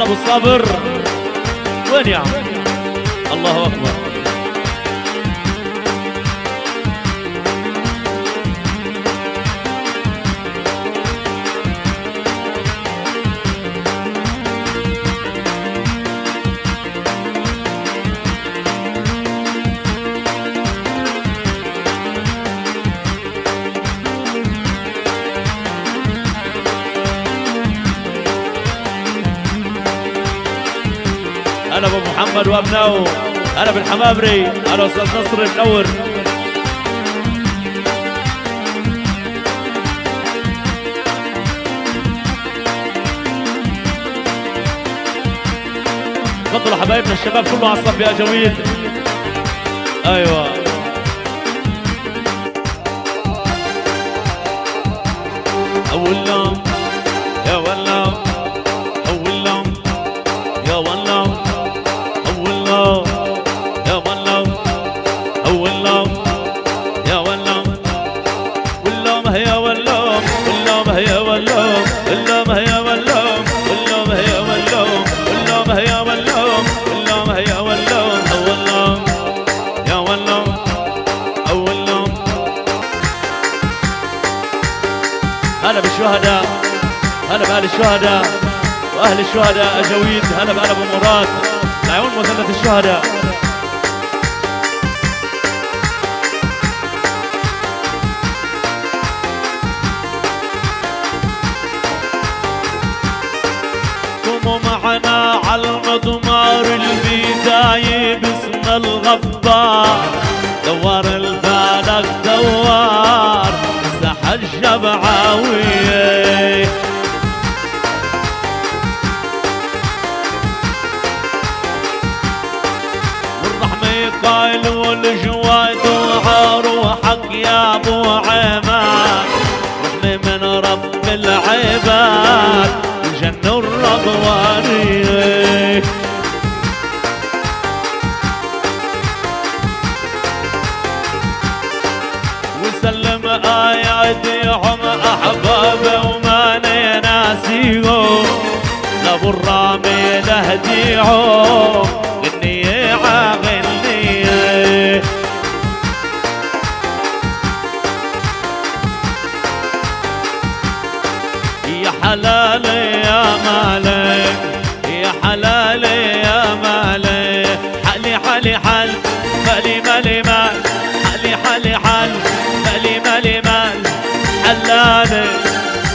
هلا ابو الصابر، وين يا عم؟ الله اكبر. هلا ابو محمد وابنائه، هلا بالحمامري، هلا استاذ نصر منور. تفضلوا حبايبنا الشباب كله على الصف يا جويد. ايوه اول لام يا ولام، اول لام يا ولام، اول لام يا ولام، اول لام يا ولام، واللام هي ولام، واللام هي ولام، واللام هي ولام، واللام هي ولام، واللام هي ولام، واللام هي ولام، اول لام يا ولام، اول لام. هلا بالشهداء، هلا بأهل الشهداء وأهل الشهداء أجويد، هلا بأهل أبو مراد، العيون مثلث الشهداء. قوموا معنا على المضمار البداية باسم الغفار، دوار الفلك دوار مسح الجبعاوية، والرحمة قايل والجواد وعروحك يا ابو عماد، رحمة من رب العباد الجنة الرضوانية. وسلم آياتهم أحبابي وما ناسيهم، لابو الرامي لهديهم غنية عغنية. يا حلالي يا مالك، يا حلالي يا مالك، حلي حلي حل مالي مالي مال، حلي حلي حل مالي مالي مال، حلالي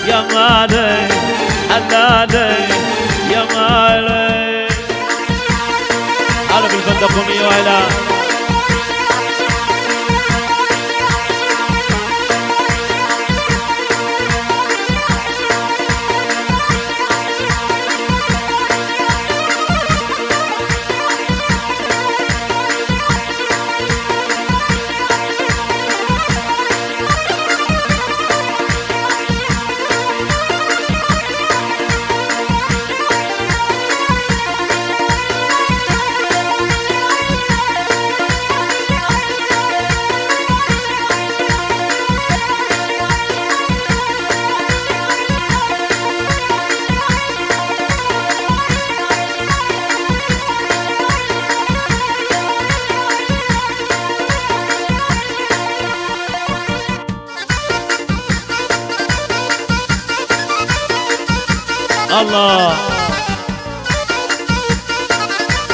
يا مالي، حلالي يا مالي. هلا بالبندقومية وهلا الله.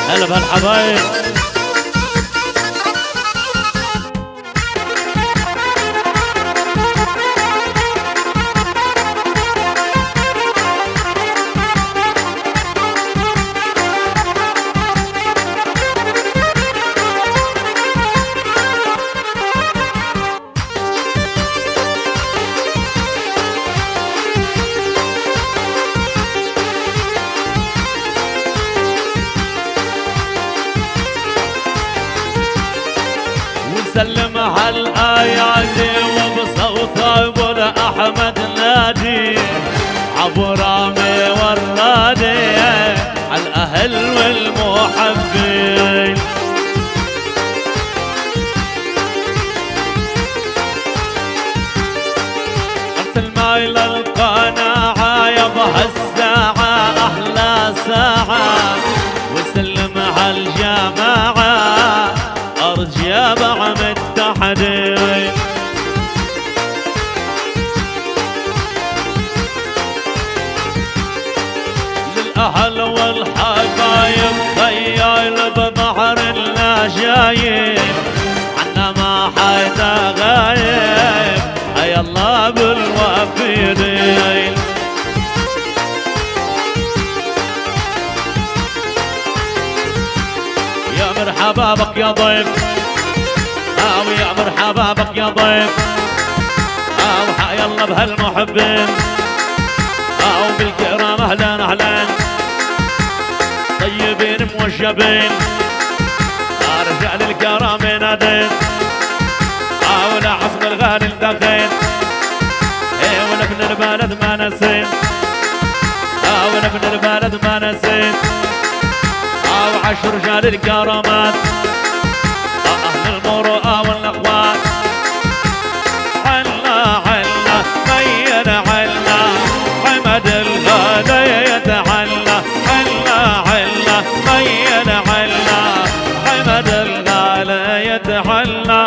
هلا بهالحبايب، سلم هالآيات وبصوت ابو احمد نادي، ابو رامي والرادي عالاهل والمحبين. ارسل ماي للقناعة يا بهالساعة احلى ساعة، أهل والحبايب خيال ببحر النشايب عنا ما حدا غايب هيا الله بالوفيدين. يا مرحبا بك يا ضيف يا مرحبا بك يا ضيف حيا الله بهالمحبين بالكرام اهلا اهلا طيبين موجبين رجال الكرام نادين ولا عصب الغالي الدخين ولا ابن البلد ما نسين ولا ابن البلد ما نسين وعشر رجال الكرامات اهل المروءه والاخوات عنا عنا مين عنا حمد الغالي يتعلى عنا عنا مين عنا حمد الغالي يتعلى.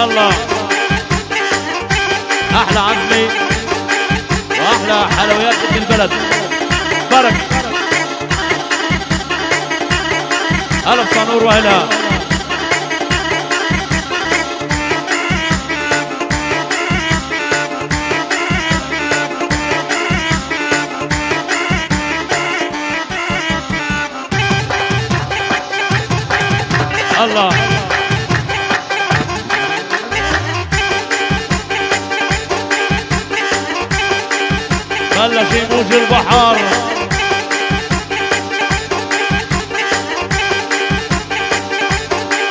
الله احلى عزمي واحلى حلويات في البلد برك. هلا بصنور وهلا الله بلش يموج البحر.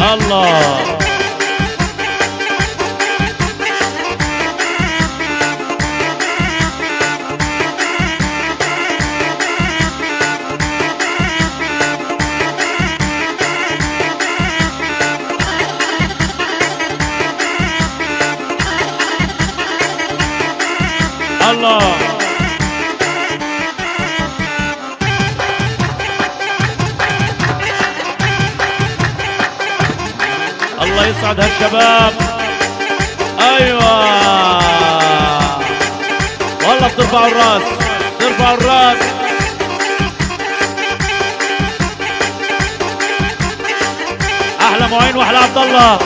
الله الله الله يسعد هالشباب. ايوه والله بترفعوا الراس ترفعوا الراس. احلى معين واحلى عبد الله.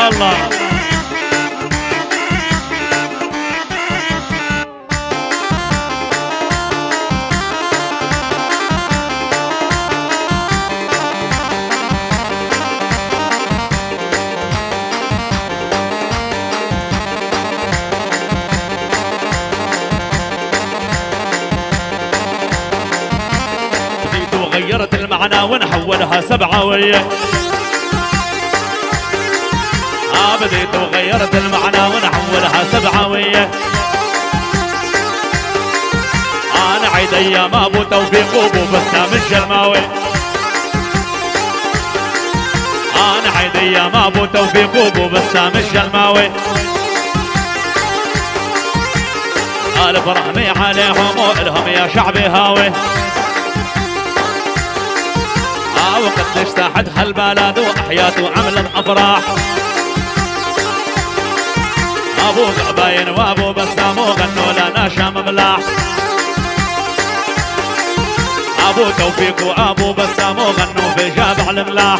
الله غيرت المعنى ونحولها سبعوية. بديت وغيرت المعنى ونحولها سبعوية. انا عيد ايام ابو توفيق وابو بسام الشلماوي. انا عيد ايام ابو توفيق وابو بسام الشلماوي. الف رحمي عليهم والهم يا شعبي هاوي. وقد اجتاحت هالبلد واحيات وعملت افراح. ابو قباين وابو بسام وغنوا لنا شام ملاح. ابو توفيق وابو بسام وغنوا في جابع الملاح.